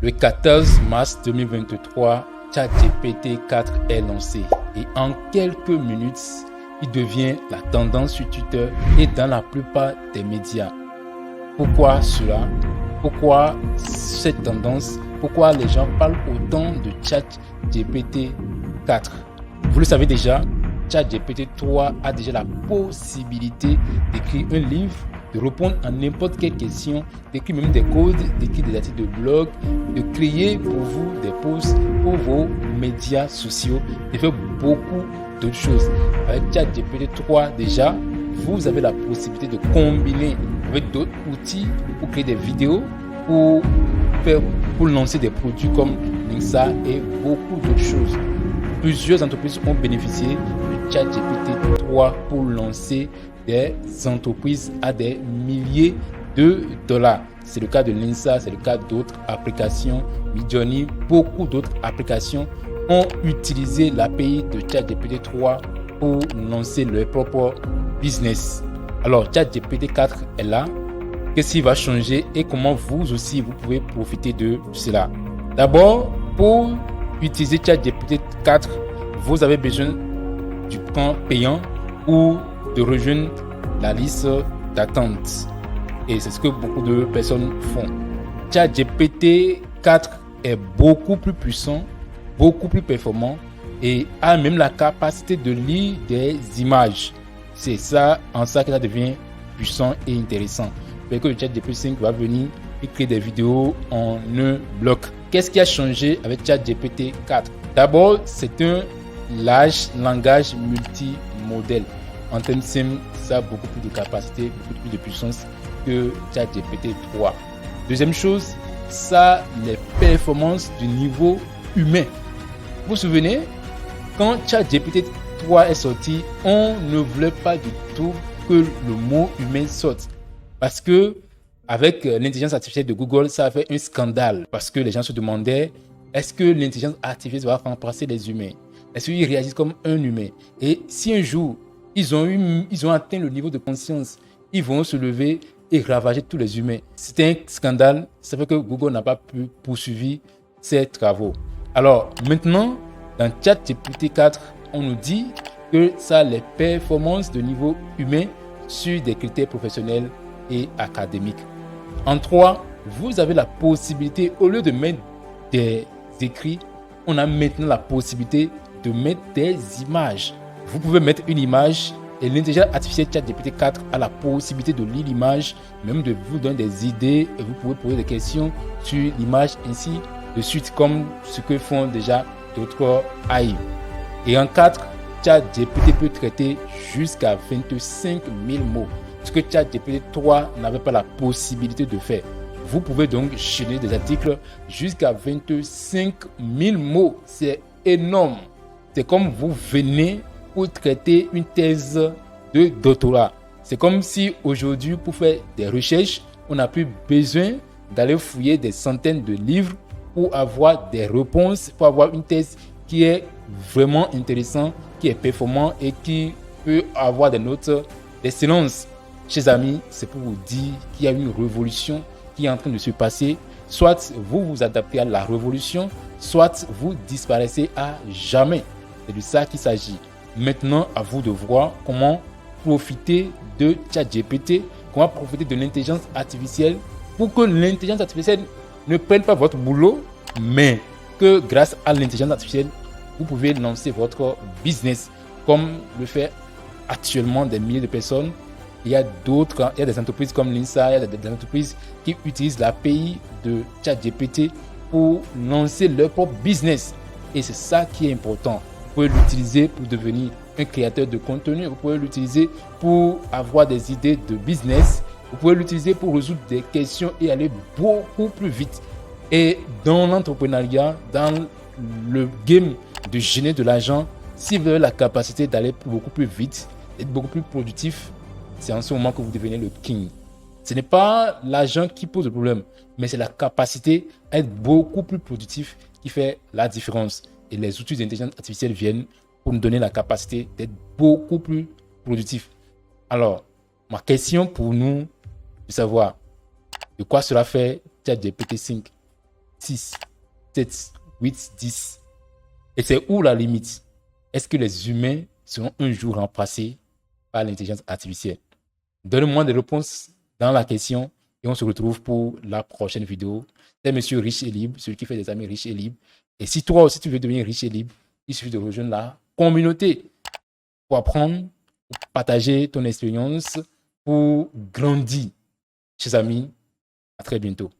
Le 14 mars 2023, ChatGPT 4 est lancé et en quelques minutes, il devient la tendance sur Twitter et dans la plupart des médias. Pourquoi cela? Pourquoi cette tendance? Pourquoi les gens parlent autant de ChatGPT 4? Vous le savez déjà, ChatGPT 3 a déjà la possibilité d'écrire un livre, de répondre à n'importe quelle question, d'écrire même des codes, d'écrire des articles de blog, de créer pour vous des posts pour vos médias sociaux, de faire beaucoup d'autres choses. Avec ChatGPT 3 déjà, vous avez la possibilité de combiner avec d'autres outils pour créer des vidéos, pour lancer des produits comme Linsa et beaucoup d'autres choses. Plusieurs entreprises ont bénéficié de ChatGPT 3 pour lancer des entreprises à des milliers de dollars. C'est le cas de Linsa, c'est le cas d'autres applications, Midjourney, beaucoup d'autres applications ont utilisé l'API de ChatGPT 3 pour lancer leur propre business. Alors, ChatGPT 4 est là. Qu'est-ce qui va changer et comment vous aussi, vous pouvez profiter de cela? D'abord, pour utiliser ChatGPT 4, vous avez besoin du plan payant ou de rejoindre la liste d'attente. Et c'est ce que beaucoup de personnes font. ChatGPT 4 est beaucoup plus puissant, beaucoup plus performant et a même la capacité de lire des images. C'est ça, en ça que ça devient puissant et intéressant. Parce que le ChatGPT 5 va venir et créer des vidéos en un bloc. Qu'est-ce qui a changé avec ChatGPT 4? D'abord, c'est un large langage multimodèle. En termes simples, ça a beaucoup plus de capacité, beaucoup plus de puissance que ChatGPT 3. Deuxième chose, ça a les performances du niveau humain. Vous vous souvenez, quand ChatGPT 3 est sorti, on ne voulait pas du tout que le mot humain sorte. Parce que avec l'intelligence artificielle de Google, ça a fait un scandale. Parce que les gens se demandaient, est-ce que l'intelligence artificielle va remplacer les humains? Est-ce qu'ils réagissent comme un humain? Et si un jour, ils ont atteint le niveau de conscience, ils vont se lever et ravager tous les humains. C'était un scandale. Ça fait que Google n'a pas pu poursuivre ses travaux. Alors maintenant, dans ChatGPT 4, on nous dit que ça a les performances de niveau humain sur des critères professionnels et académiques. En 3, vous avez la possibilité, au lieu de mettre des écrits, on a maintenant la possibilité de mettre des images. Vous pouvez mettre une image et l'intelligence artificielle ChatGPT 4 a la possibilité de lire l'image, même de vous donner des idées et vous pouvez poser des questions sur l'image ainsi de suite, comme ce que font déjà d'autres AI. Et en 4, ChatGPT peut traiter jusqu'à 25 000 mots, ce que ChatGPT 3 n'avait pas la possibilité de faire. Vous pouvez donc générer des articles jusqu'à 25 000 mots. C'est énorme. C'est comme vous venez pour traiter une thèse de doctorat. C'est comme si aujourd'hui, pour faire des recherches, on n'a plus besoin d'aller fouiller des centaines de livres pour avoir des réponses, pour avoir une thèse qui est vraiment intéressante, qui est performante et qui peut avoir des notes d'excellence. Chers amis, c'est pour vous dire qu'il y a une révolution qui est en train de se passer. Soit vous vous adaptez à la révolution, soit vous disparaissez à jamais. C'est de ça qu'il s'agit. Maintenant, à vous de voir comment profiter de ChatGPT, comment profiter de l'intelligence artificielle pour que l'intelligence artificielle ne prenne pas votre boulot, mais que grâce à l'intelligence artificielle, vous pouvez lancer votre business comme le fait actuellement des milliers de personnes. Il y a des entreprises comme Linsa, il y a des entreprises qui utilisent l'API de ChatGPT pour lancer leur propre business. Et c'est ça qui est important. Vous pouvez l'utiliser pour devenir un créateur de contenu. Vous pouvez l'utiliser pour avoir des idées de business. Vous pouvez l'utiliser pour résoudre des questions et aller beaucoup plus vite. Et dans l'entrepreneuriat, dans le game de générer de l'argent, si vous avez la capacité d'aller beaucoup plus vite, d'être beaucoup plus productif, c'est en ce moment que vous devenez le king. Ce n'est pas l'argent qui pose le problème, mais c'est la capacité à être beaucoup plus productif qui fait la différence. Et les outils d'intelligence artificielle viennent pour nous donner la capacité d'être beaucoup plus productif. Alors, ma question pour nous, c'est de savoir de quoi cela fait ChatGPT 5. 6, 7, 8, 10. Et c'est où la limite? Est-ce que les humains seront un jour remplacés par l'intelligence artificielle? Donne-moi des réponses dans la question et on se retrouve pour la prochaine vidéo. C'est Monsieur Riche et Libre, celui qui fait des amis riches et libres. Et si toi aussi tu veux devenir riche et libre, il suffit de rejoindre la communauté pour apprendre, pour partager ton expérience, pour grandir. Chers amis, à très bientôt.